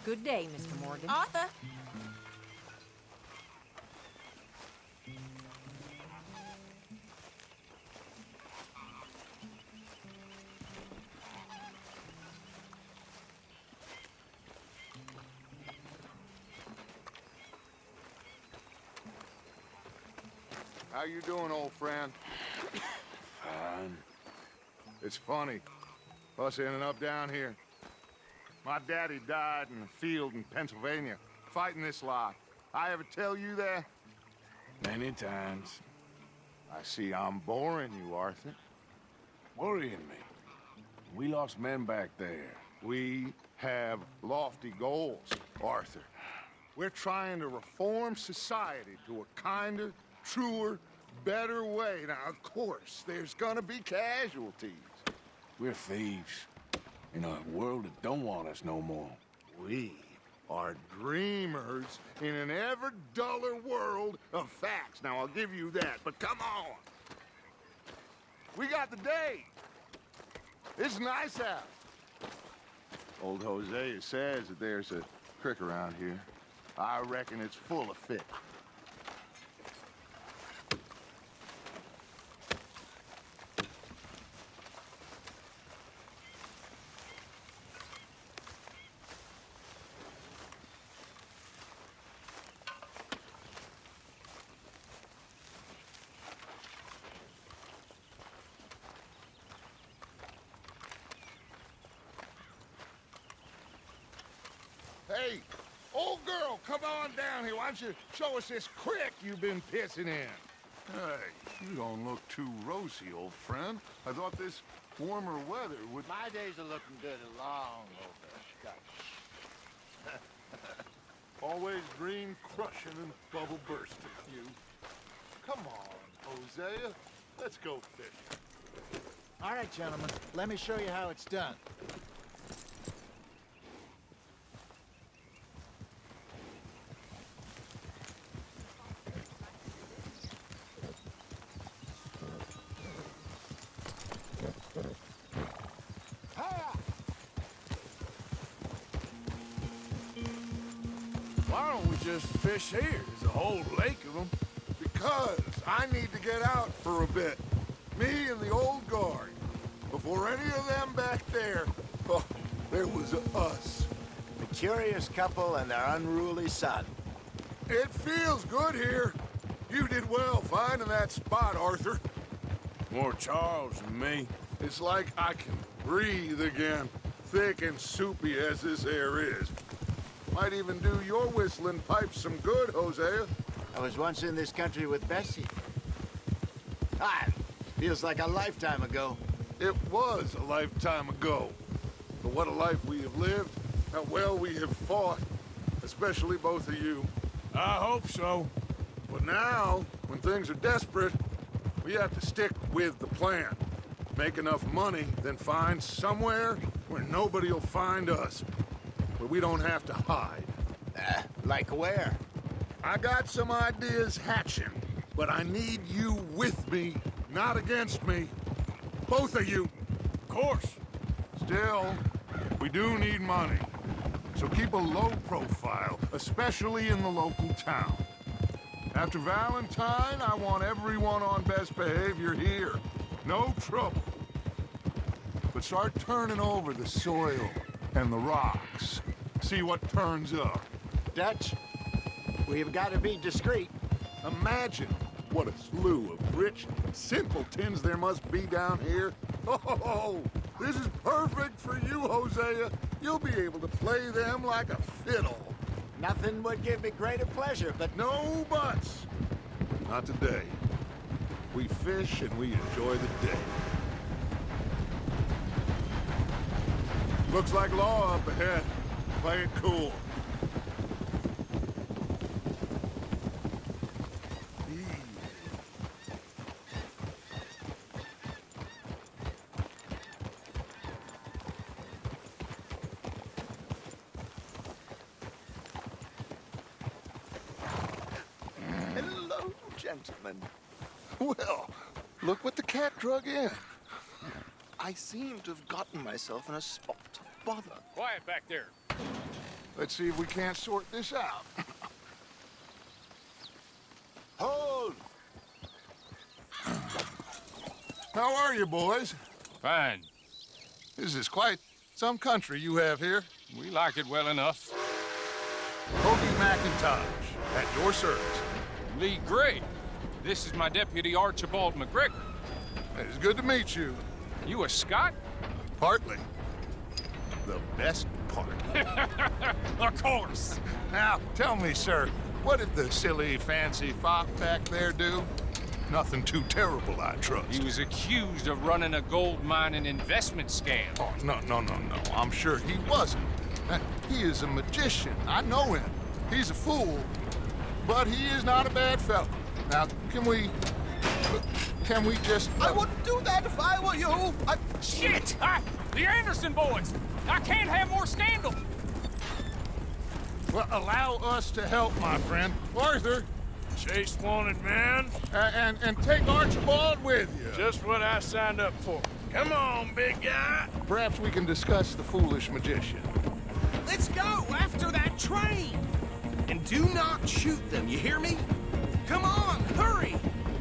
Good day, Mr. Morgan. Arthur! How you doing, old friend? Fine. It's funny, us ending up down here. My daddy died in a field in Pennsylvania, fighting this lot. I ever tell you that? Many times. I see I'm boring you, Arthur. Worrying me. We lost men back there. We have lofty goals, Arthur. We're trying to reform society to a kinder, truer, better way. Now, of course, there's gonna be casualties. We're thieves. In a world that don't want us no more. We are dreamers in an ever duller world of facts. Now, I'll give you that, but come on. We got the day. It's nice out. Old Hosea says that there's a creek around here. I reckon it's full of fish. Hey, old girl, come on down here. Why don't you show us this creek you've been pissing in? Hey, you don't look too rosy, old friend. I thought this warmer weather would... My days are looking good along over Scotch. Always green crushing and bubble bursting, you. Come on, Hosea. Let's go fishing. All right, gentlemen, let me show you how it's done. Why don't we just fish here? There's a whole lake of them. Because I need to get out for a bit. Me and the old guard. Before any of them back there, oh, there was us. A curious couple and their unruly son. It feels good here. You did well finding that spot, Arthur. More Charles than me. It's like I can breathe again, thick and soupy as this air is. Might even do your whistling pipes some good, Hosea. I was once in this country with Bessie. Feels like a lifetime ago. It was a lifetime ago. But what a life we have lived, how well we have fought, especially both of you. I hope so. But now, when things are desperate, we have to stick with the plan. Make enough money, then find somewhere where nobody will find us. Where we don't have to hide. Like where? I got some ideas hatching, but I need you with me, not against me. Both of you. Of course. Still, we do need money. So keep a low profile, especially in the local town. After Valentine, I want everyone on best behavior here. No trouble. But start turning over the soil and the rocks. See what turns up. Dutch, we've got to be discreet. Imagine what a slew of rich simpletons there must be down here. Oh, this is perfect for you, Hosea. You'll be able to play them like a fiddle. Nothing would give me greater pleasure, but No buts. Not today. We fish and we enjoy the day. Looks like law up ahead. Play it cool. Hello, gentlemen. Well, look what the cat drug in. I seem to have gotten myself in a spot of bother. Quiet back there. Let's see if we can't sort this out. Hold! How are you, boys? Fine. This is quite some country you have here. We like it well enough. Kobe McIntosh, at your service. Lee Gray. This is my deputy Archibald McGregor. It's good to meet you. You a Scot? Partly. The best part. Of course. Now, tell me, sir, what did the silly, fancy fop back there do? Nothing too terrible, I trust. He was accused of running a gold mining investment scam. Oh, no. I'm sure he wasn't. He is a magician. I know him. He's a fool, but he is not a bad fellow. Now, can we just... I wouldn't do that if I were you. Shit! The Anderson boys! I can't have more scandal! Well, allow us to help, my friend. Arthur, Chase wanted, man. and take Archibald with you. Just what I signed up for. Come on, big guy. Perhaps we can discuss the foolish magician. Let's go after that train. And do not shoot them, you hear me? Come on, hurry.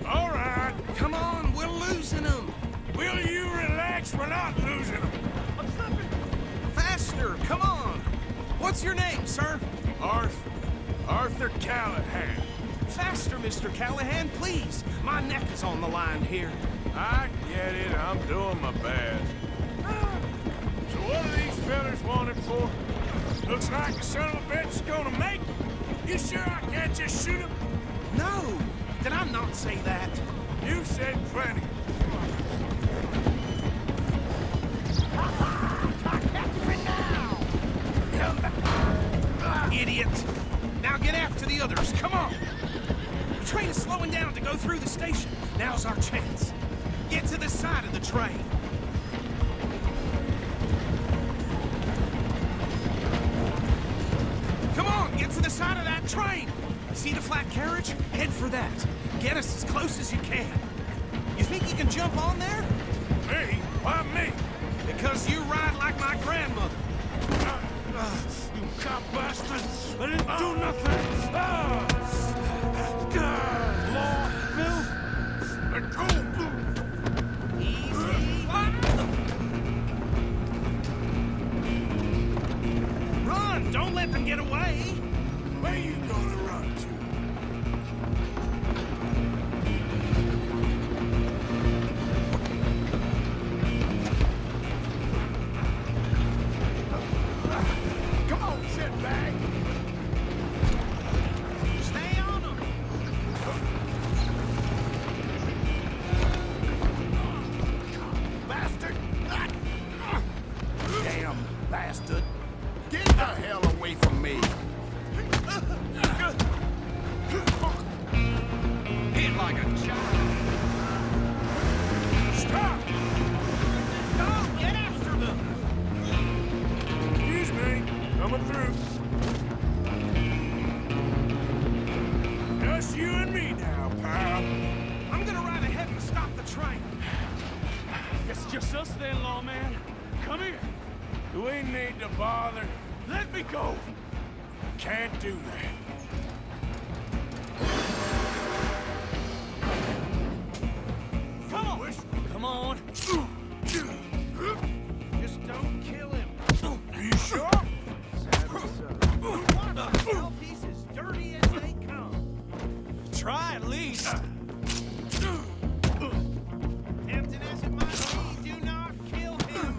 All right. Come on, we're losing them. Will you relax? We're not losing them. I'm slipping. Faster, come on. What's your name, sir? Arthur Callahan. Faster, Mr. Callahan, please. My neck is on the line here. I get it. I'm doing my best. So what are these fellas wanted for? Looks like the son of a bitch is gonna make it. You sure I can't just shoot him? No, did I not say that? You said plenty. Idiot. Now get after the others, come on. The train is slowing down to go through the station. Now's our chance. Get to the side of the train. Come on, get to the side of that train. See the flat carriage? Head for that. Get us as close as you can. You think you can jump on there? Me? Why me? Because you ride like my grandmother. You cop bastard! I didn't do nothing! Law, Bill? Let go! Easy. Run! Don't let them get away! Where you gonna run to? Come on, shitbag. Stay on them! Bastard! Damn bastard! Get the hell away from me! Hit like a child! Stop! Go! Get after them! Excuse me. Coming through. Just you and me now, pal. I'm gonna ride ahead and stop the train. It's just us then, lawman. Come here. Do we need to bother? Let me go. Can't do that. Come on. Come on. Just don't kill him. You sure? One of the shell pieces, dirty as they come. Try at least. Tempting as it might be, do not kill him.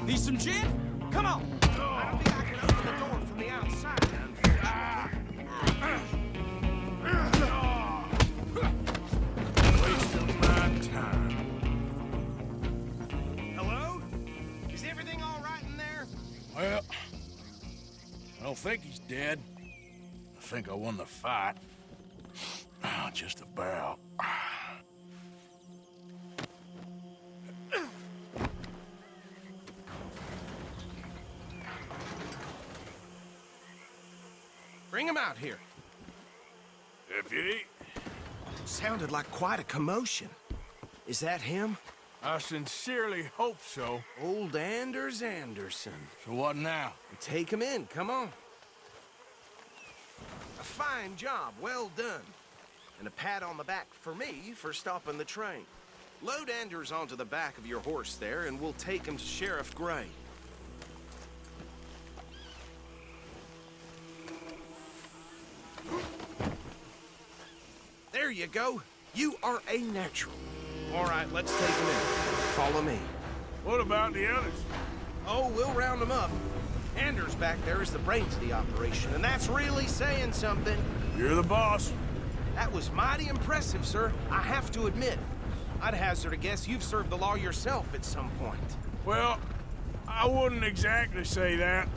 Need some gin? Come on. I don't think I can open the door from the outside. Wasting my time. Hello? Is everything all right in there? Well, I don't think he's dead. I think I won the fight. Just about. Bring him out here. Deputy, Sounded like quite a commotion. Is that him? I sincerely hope so. Old Anders Anderson. So what now? Take him in, come on. A fine job, well done. And a pat on the back for me for stopping the train. Load Anders onto the back of your horse there, and we'll take him to Sheriff Gray. There you go. You are a natural. All right, let's take him in. Follow me. What about the others? Oh, we'll round them up. Anders back there is the brains of the operation, and that's really saying something. You're the boss. That was mighty impressive, sir. I have to admit. I'd hazard a guess you've served the law yourself at some point. Well, I wouldn't exactly say that.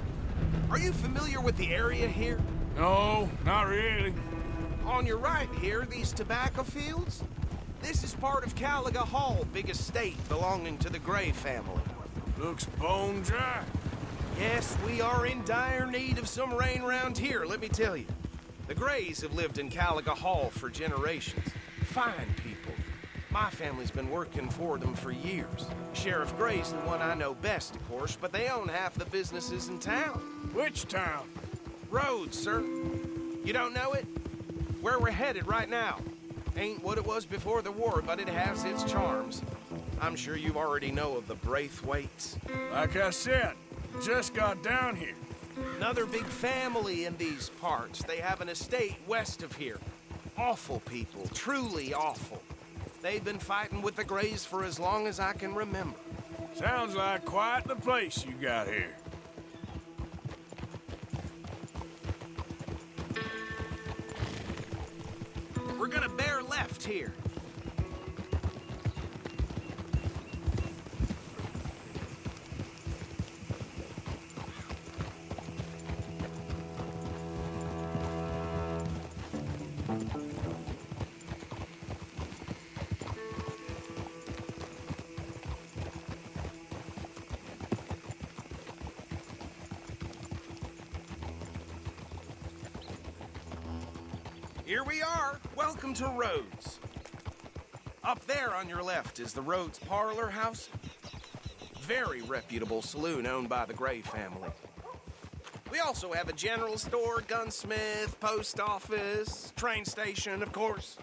Are you familiar with the area here? No, not really. On your right here, these tobacco fields? This is part of Caliga Hall, big estate belonging to the Gray family. Looks bone dry. Yes, we are in dire need of some rain around here, let me tell you. The Grays have lived in Caliga Hall for generations. Fine people. My family's been working for them for years. Sheriff Gray's the one I know best, of course, but they own half the businesses in town. Which town? Rhodes, sir. You don't know it? Where we're headed right now. Ain't what it was before the war, but it has its charms. I'm sure you already know of the Braithwaites. Like I said, just got down here. Another big family in these parts. They have an estate west of here. Awful people, truly awful. They've been fighting with the Grays for as long as I can remember. Sounds like quite the place you got here. We're gonna bear left here. Here we are. Welcome to Rhodes. Up there on your left is the Rhodes Parlor House. Very reputable saloon owned by the Gray family. We also have a general store, gunsmith, post office, train station, of course.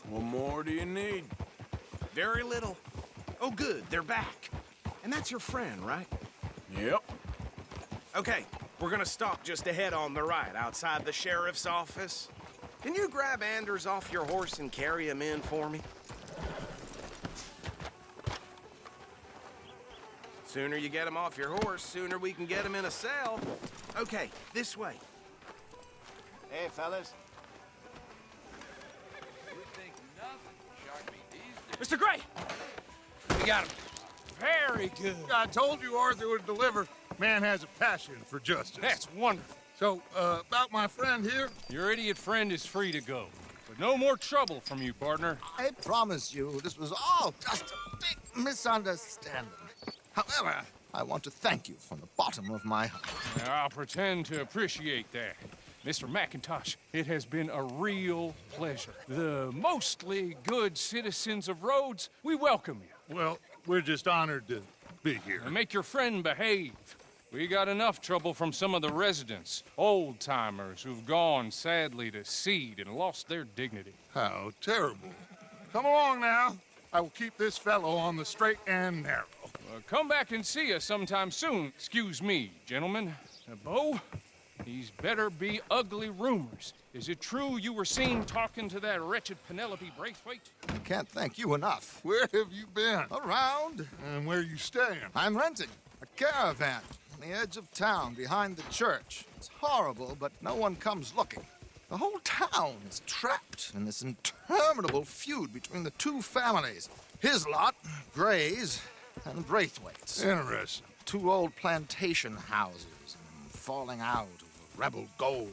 What more do you need? Very little. Oh, good, they're back. And that's your friend, right? Yep. Okay, we're gonna stop just ahead on the right, outside the sheriff's office. Can you grab Anders off your horse and carry him in for me? Sooner you get him off your horse, sooner we can get him in a cell. Okay, this way. Hey, fellas. Mr. Gray! We got him. Very good. I told you Arthur would deliver. Man has a passion for justice. That's wonderful. So, about my friend here? Your idiot friend is free to go. But no more trouble from you, partner. I promise you, this was all just a big misunderstanding. However, I want to thank you from the bottom of my heart. Now, I'll pretend to appreciate that. Mr. McIntosh, it has been a real pleasure. The mostly good citizens of Rhodes, we welcome you. Well, we're just honored to be here. And make your friend behave. We got enough trouble from some of the residents, old-timers who've gone, sadly, to seed and lost their dignity. How terrible. Come along now. I will keep this fellow on the straight and narrow. Come back and see us sometime soon. Excuse me, gentlemen. Bo, these better be ugly rumors. Is it true you were seen talking to that wretched Penelope Braithwaite? I can't thank you enough. Where have you been? Around, And where you staying? I'm renting a caravan on the edge of town behind the church. It's horrible, but no one comes looking. The whole town is trapped in this interminable feud between the two families. His lot, Gray's, and Braithwaite's. Interesting. Two old plantation houses, and falling out over rebel gold,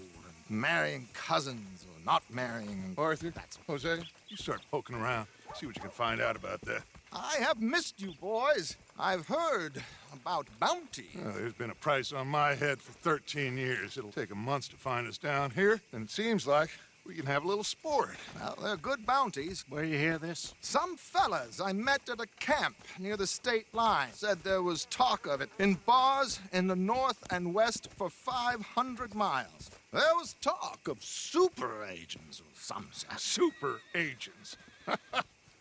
and marrying cousins or not marrying. Arthur, That's Jose, you start poking around. See what you can find out about that. I have missed you, boys. I've heard about bounty. There's been a price on my head for 13 years. It'll take a month to find us down here, and it seems like We can have a little sport. Well, they're good bounties. Where you hear this? Some fellas I met at a camp near the state line said there was talk of it in bars in the north and west for 500 miles. There was talk of super agents of some sort. Super agents.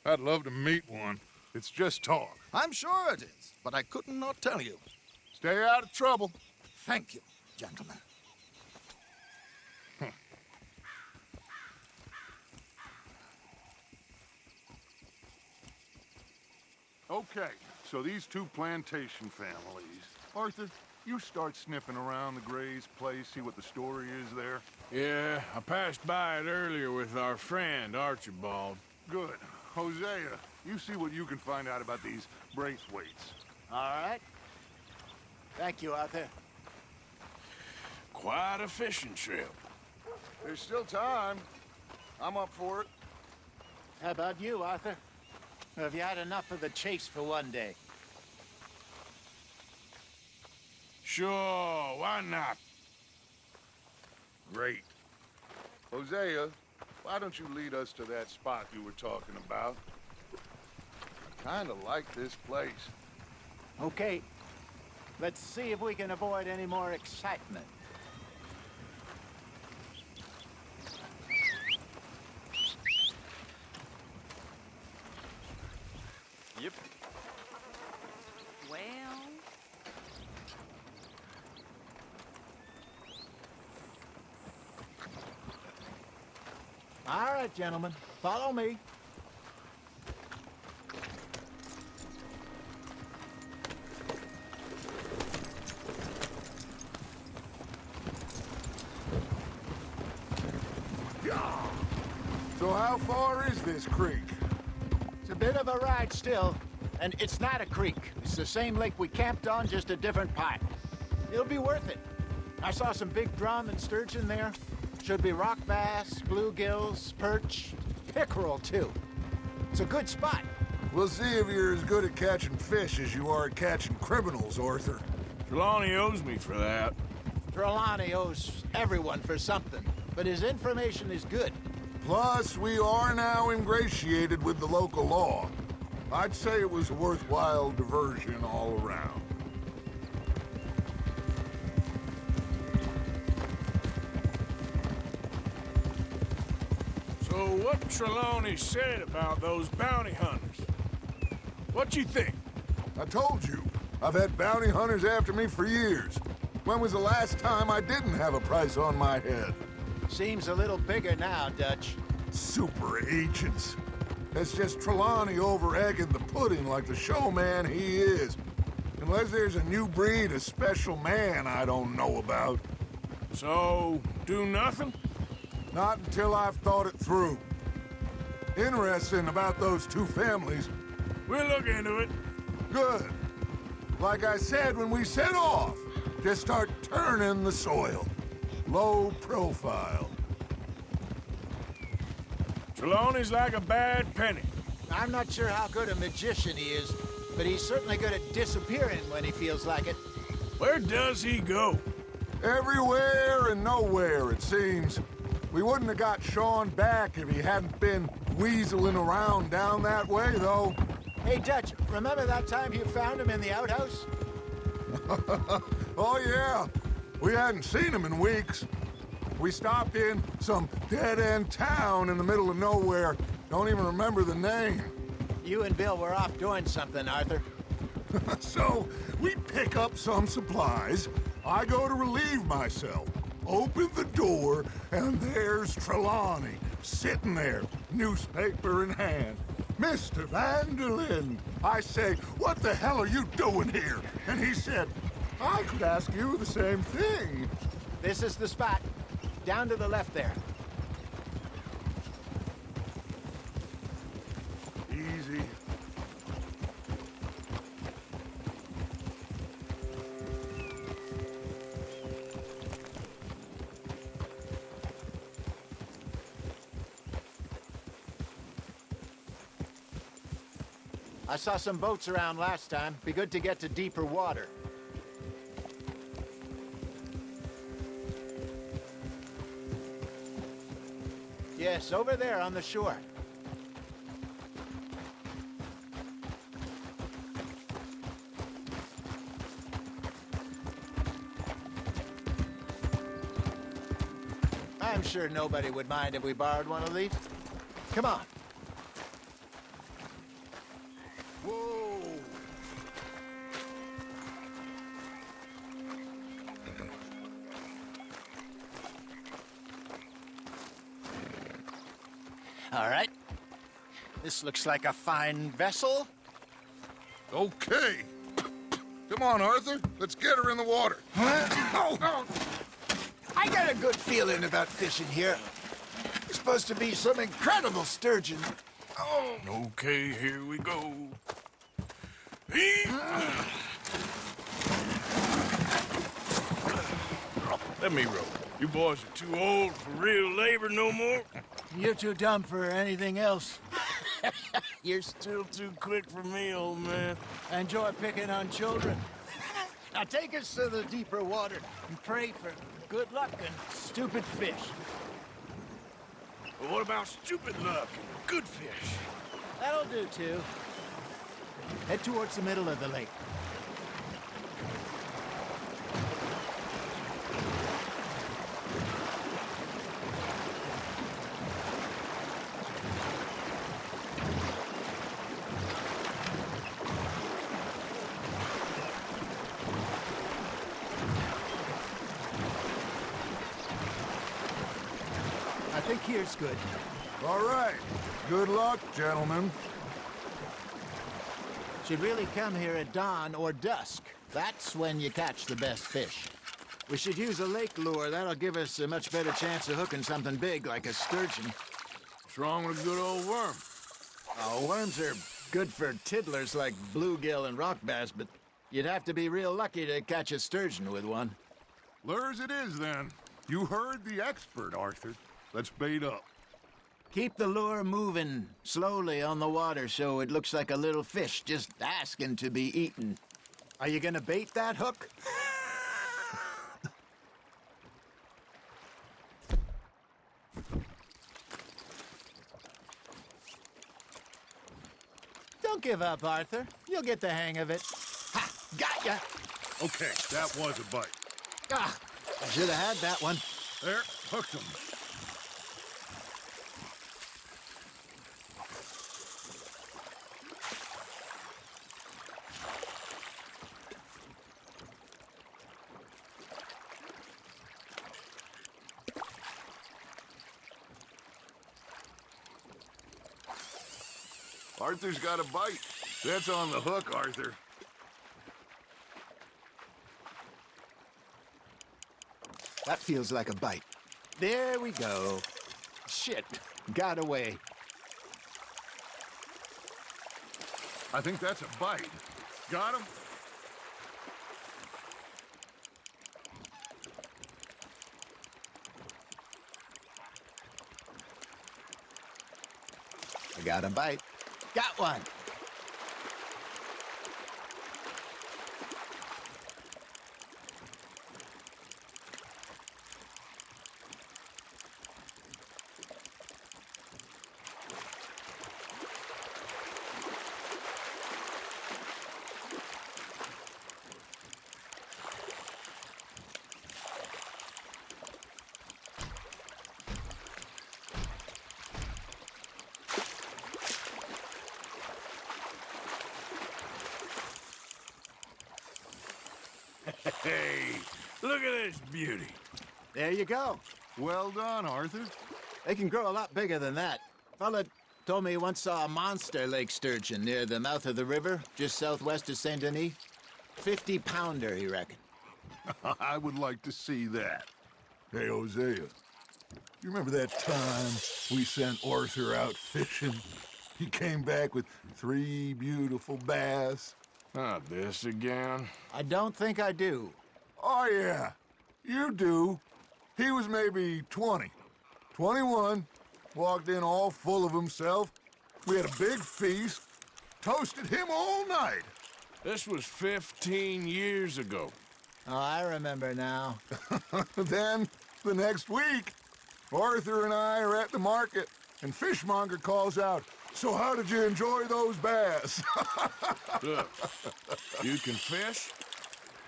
I'd love to meet one. It's just talk. I'm sure it is, but I couldn't not tell you. Stay out of trouble. Thank you, gentlemen. Okay, so these two plantation families. Arthur, you start sniffing around the Gray's place, see what the story is there. Yeah, I passed by it earlier with our friend, Archibald. Good. Hosea, you see what you can find out about these Braithwaites. All right. Thank you, Arthur. Quite a fishing trip. There's still time. I'm up for it. How about you, Arthur? Have you had enough of the chase for one day? Sure, why not? Great. Hosea, why don't you lead us to that spot you were talking about? I kinda like this place. Okay. Let's see if we can avoid any more excitement. Yep. Well... All right, gentlemen. Follow me. So how far is this creek? It's a bit of a ride still, and it's not a creek. It's the same lake we camped on, just a different part. It'll be worth it. I saw some big drum and sturgeon there. Should be rock bass, bluegills, perch, pickerel, too. It's a good spot. We'll see if you're as good at catching fish as you are at catching criminals, Arthur. Trelawney owes me for that. Trelawney owes everyone for something, but his information is good. Plus, we are now ingratiated with the local law. I'd say it was a worthwhile diversion all around. So what Trelawney said about those bounty hunters? What you think? I told you, I've had bounty hunters after me for years. When was the last time I didn't have a price on my head? Seems a little bigger now, Dutch. Super agents. That's just Trelawney over-egging the pudding like the showman he is. Unless there's a new breed of special man I don't know about. So, do nothing? Not until I've thought it through. Interesting about those two families. We'll look into it. Good. Like I said when we set off, just start turning the soil. Low profile. Trelawney's like a bad penny. I'm not sure how good a magician he is, but he's certainly good at disappearing when he feels like it. Where does he go? Everywhere and nowhere, it seems. We wouldn't have got Sean back if he hadn't been weaseling around down that way, though. Hey, Dutch, remember that time you found him in the outhouse? Oh, yeah. We hadn't seen him in weeks. We stopped in some dead-end town in the middle of nowhere. Don't even remember the name. You and Bill were off doing something, Arthur. So, we pick up some supplies. I go to relieve myself. Open the door, and there's Trelawney, sitting there, newspaper in hand. Mr. Vanderlyn. I say, what the hell are you doing here? And he said, I could ask you the same thing. This is the spot. Down to the left there. Easy. I saw some boats around last time. Be good to get to deeper water. Yes, over there on the shore. I'm sure nobody would mind if we borrowed one of these. Come on. Whoa! All right. This looks like a fine vessel. Okay. Come on, Arthur. Let's get her in the water. I got a good feeling about fishing here. There's supposed to be some incredible sturgeon. Oh, Okay, here we go. Let me row. You boys are too old for real labor no more. you're too dumb for anything else. You're still too quick for me, old man. Enjoy picking on children. Now take us to the deeper water and pray for good luck and stupid fish. But what about stupid luck and good fish? That'll do, too. Head towards the middle of the lake. I think here's good. All right. Good luck, gentlemen. Should really come here at dawn or dusk. That's when you catch the best fish. We should use a lake lure. That'll give us a much better chance of hooking something big like a sturgeon. What's wrong with a good old worm? Oh, worms are good for tiddlers like bluegill and rock bass, but you'd have to be real lucky to catch a sturgeon with one. Lures it is, then. You heard the expert, Arthur. Let's bait up. Keep the lure moving slowly on the water so it looks like a little fish just asking to be eaten. Are you gonna bait that hook? Don't give up, Arthur. You'll get the hang of it. Ha! Got ya! Okay, that was a bite. Ah! I should have had that one. There, hooked him. Arthur's got a bite. That's on the hook, Arthur. That feels like a bite. There we go. Shit, got away. I think that's a bite. Got him? I got a bite. Got one. Hey, look at this beauty. There you go. Well done, Arthur. They can grow a lot bigger than that. Fella told me he once saw a monster lake sturgeon near the mouth of the river, just southwest of Saint Denis. 50-pounder, he reckoned. I would like to see that. Hey, Hosea, you remember that time we sent Arthur out fishing? He came back with 3 beautiful bass. Not this again. I don't think I do. Oh, yeah, you do. He was maybe 20, 21, walked in all full of himself. We had a big feast, toasted him all night. This was 15 years ago. Oh, I remember now. Then, the next week, Arthur and I are at the market, and Fishmonger calls out, "So how did you enjoy those bass?" Look, you can fish,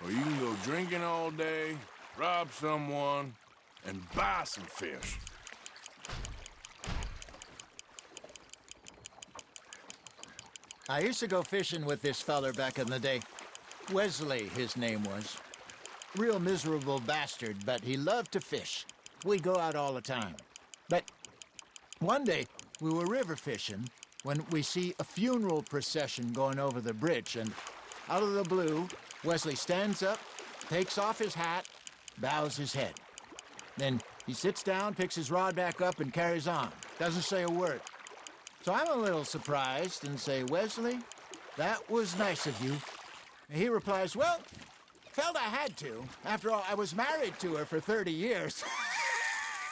or you can go drinking all day, rob someone, and buy some fish. I used to go fishing with this feller back in the day. Wesley, his name was. Real miserable bastard, but he loved to fish. We'd go out all the time. But one day, we were river fishing when we see a funeral procession going over the bridge, and out of the blue, Wesley stands up, takes off his hat, bows his head. Then he sits down, picks his rod back up, and carries on. Doesn't say a word. So I'm a little surprised and say, "Wesley, that was nice of you." And he replies, "Well, felt I had to. After all, I was married to her for 30 years.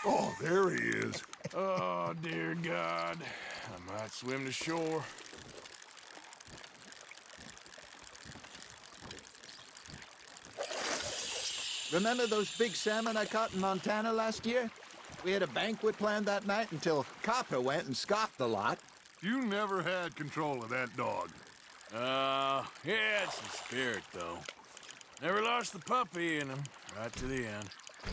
Oh, there he is. Oh, dear God. I might swim to shore. Remember those big salmon I caught in Montana last year? We had a banquet planned that night until Copper went and scoffed the lot. You never had control of that dog. He had some spirit, though. Never lost the puppy in him, right to the end.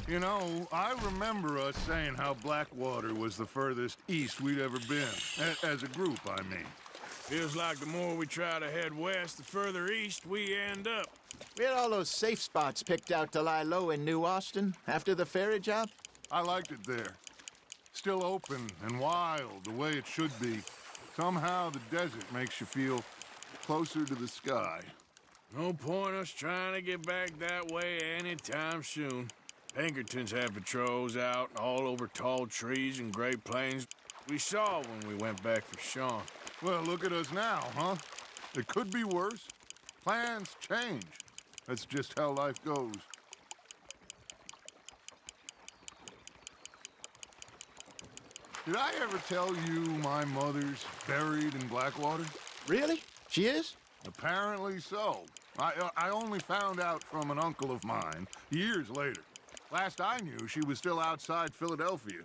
You know, I remember us saying how Blackwater was the furthest east we'd ever been. As a group, I mean. Feels like the more we try to head west, the further east we end up. We had all those safe spots picked out to lie low in New Austin after the ferry job. I liked it there. Still open and wild, the way it should be. Somehow the desert makes you feel closer to the sky. No point us trying to get back that way anytime soon. Pinkertons had patrols out all over tall trees and Great Plains. We saw when we went back for Sean. Well, look at us now, huh? It could be worse. Plans change. That's just how life goes. Did I ever tell you my mother's buried in Blackwater? Really? She is? Apparently so. I only found out from an uncle of mine years later. Last I knew, she was still outside Philadelphia.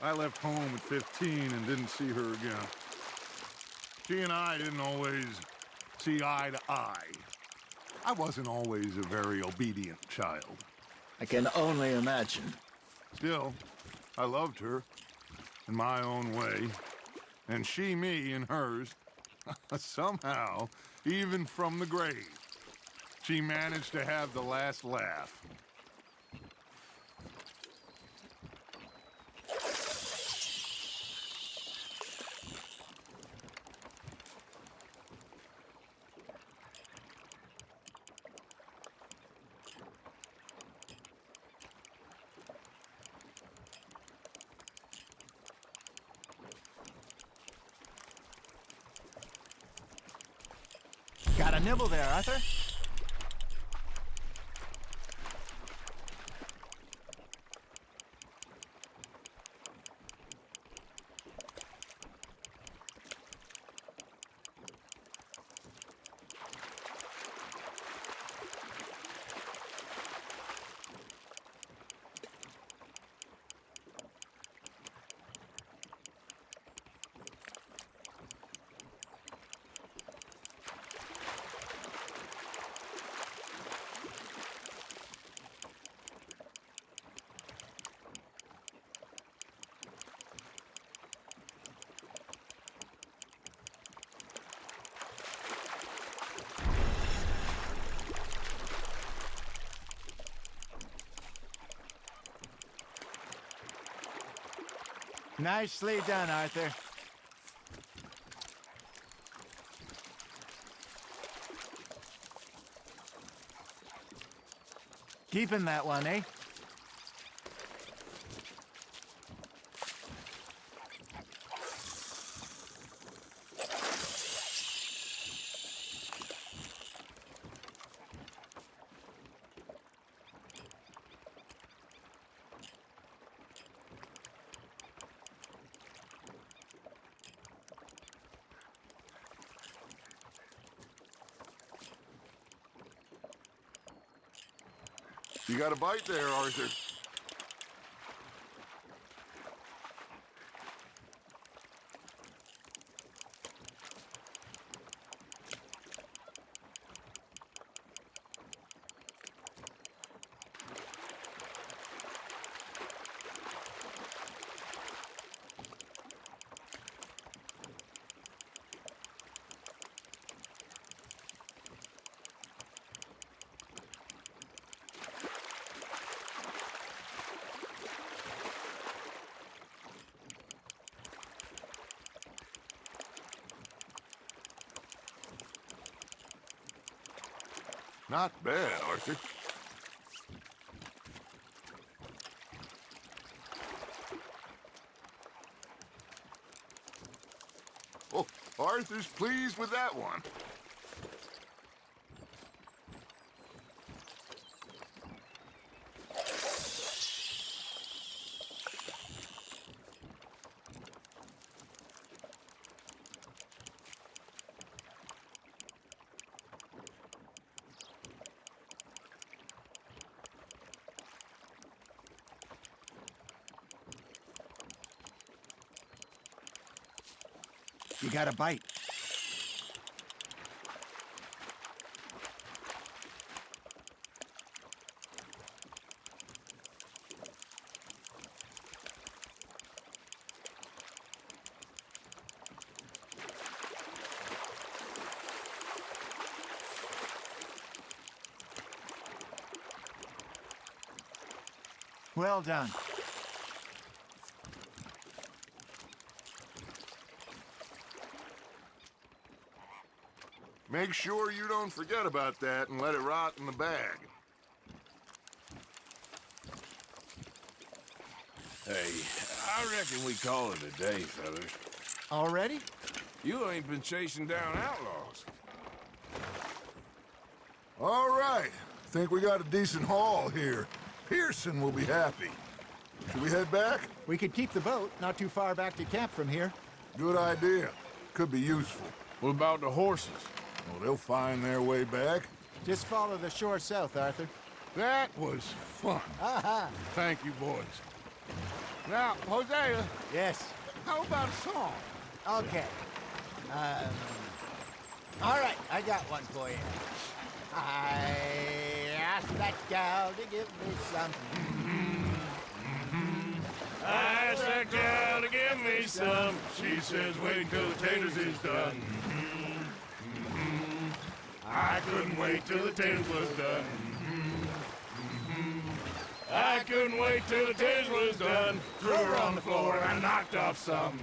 I left home at 15 and didn't see her again. She and I didn't always see eye to eye. I wasn't always a very obedient child. I can only imagine. Still, I loved her in my own way, and she me in hers. Somehow, even from the grave, she managed to have the last laugh. Got a nibble there, Arthur? Nicely done, Arthur. Keeping that one, eh? You got a bite there, Arthur. Not bad, Arthur. Oh, Arthur's pleased with that one. You got a bite. Well done. Make sure you don't forget about that and let it rot in the bag. Hey, I reckon we call it a day, fellas. Already? You ain't been chasing down outlaws. All right. Think we got a decent haul here. Pearson will be happy. Should we head back? We could keep the boat not too far back to camp from here. Good idea. Could be useful. What about the horses? Well, they'll find their way back. Just follow the shore south, Arthur. That was fun. Aha! Thank you, boys. Now, Hosea, Yes. how about a song? Okay. All right, I got one for you. I asked that gal to give me some. I asked that gal to give me some. She says, wait till the taters is done. I couldn't wait till the taters was done. I couldn't wait till the taters was done. Threw her on the floor and I knocked off some.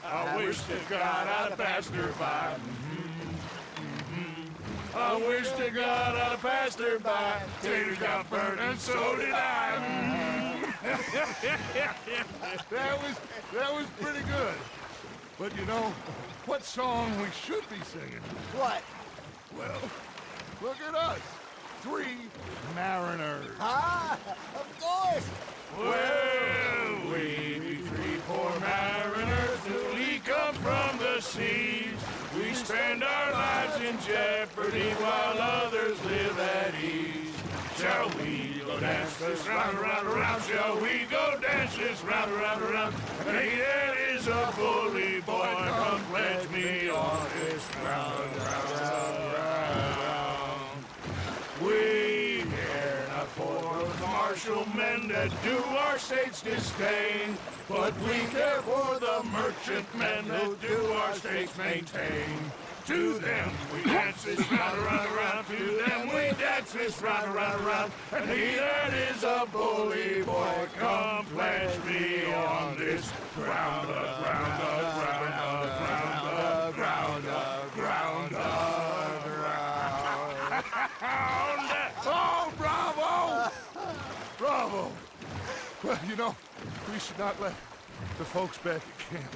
I wish to God I'd have passed her by. I wish to God I'd have passed her by. Taters got burnt and so did I. That was pretty good. But you know, what song we should be singing? What? Well, look at us. 3 mariners. Ah, of course. Well, we 3 poor mariners newly come from the seas. We spend our lives in jeopardy while others live at ease. Shall we go dance this round, around, around? Shall we go dance this round, around, around? Hey, that is a bully boy. Come pledge me on this round, round, round, round. We care not for the martial men that do our state's disdain, but we care for the merchantmen that do our state's maintain. To them we dance this round, around, around. To them we dance this round, around, around. And he that is a bully boy, come pledge me on this ground, ground, ground, ground, ground, ground, ground, ground. Oh, bravo! Bravo! Well, you know, we should not let the folks back at camp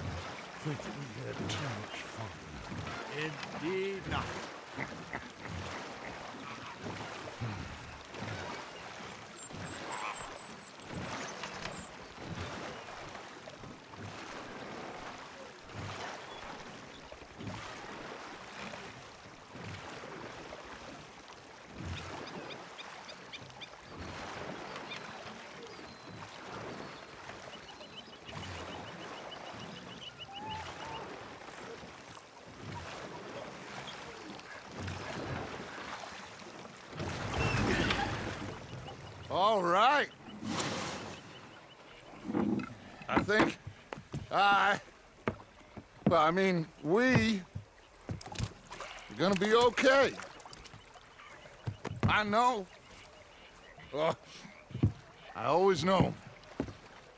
think that we had too much fun. Indeed not. All right. I think we are gonna be okay. I know. I always know.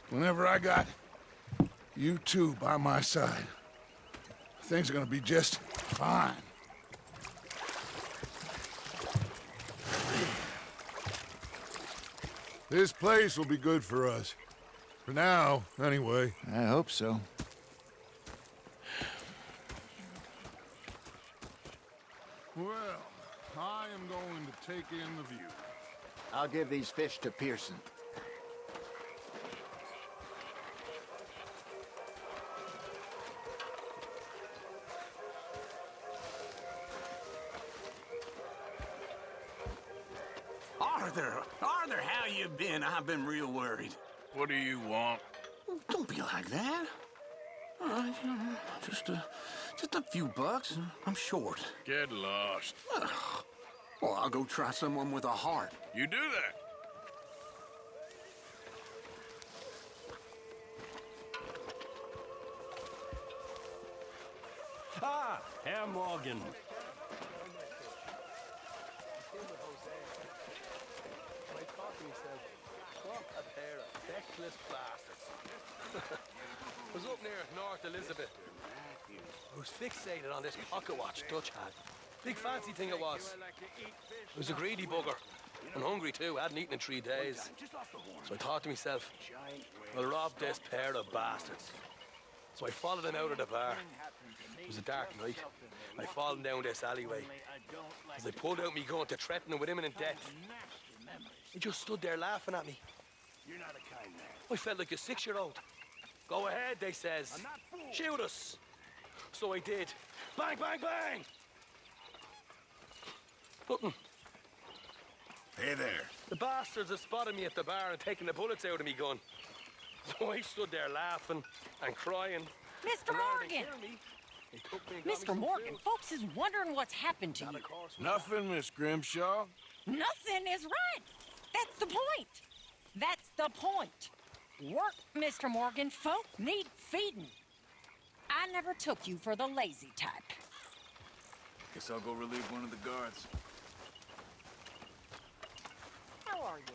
Whenever I got you two by my side, things are gonna be just fine. This place will be good for us. For now, anyway. I hope so. Well, I am going to take in the view. I'll give these fish to Pearson. Arthur, how you been? I've been real worried. What do you want? Don't be like that. Just a few bucks. I'm short. Get lost. Well, I'll go try someone with a heart. You do that. Ah, Herr Morgan. I was up near North Elizabeth. I was fixated on this pocket watch Dutch had. Big fancy thing it was. I was a greedy bugger. And hungry too. I hadn't eaten in 3 days. So I thought to myself, I'll rob this pair of bastards. So I followed them out of the bar. It was a dark night. I followed them down this alleyway. As I pulled out me gun to threaten them with imminent death, they just stood there laughing at me. I felt like a 6-year-old. Go ahead, they says. Shoot us. So I did. Bang, bang, bang! Nothing. Hey there. The bastards had spotted me at the bar and taken the bullets out of me gun. So I stood there laughing and crying. Mr. And rather than Morgan! kill me, they took me and got me Mr. some Morgan, food. folks is wondering what's happened to you. Nothing, Miss Grimshaw. Nothing is right. That's the point. That's the point. Work, Mr. Morgan. Folk need feeding. I never took you for the lazy type. Guess I'll go relieve one of the guards. How are you?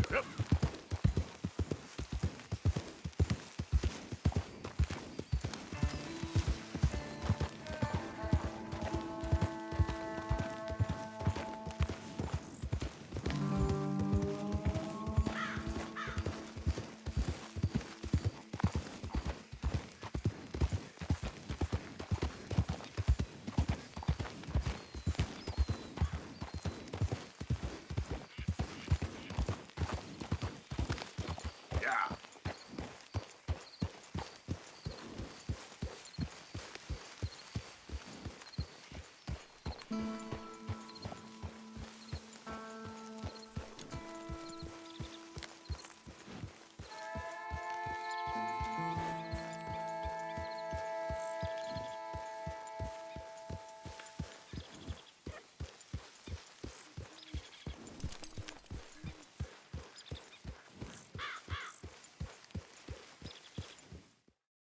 Yeah.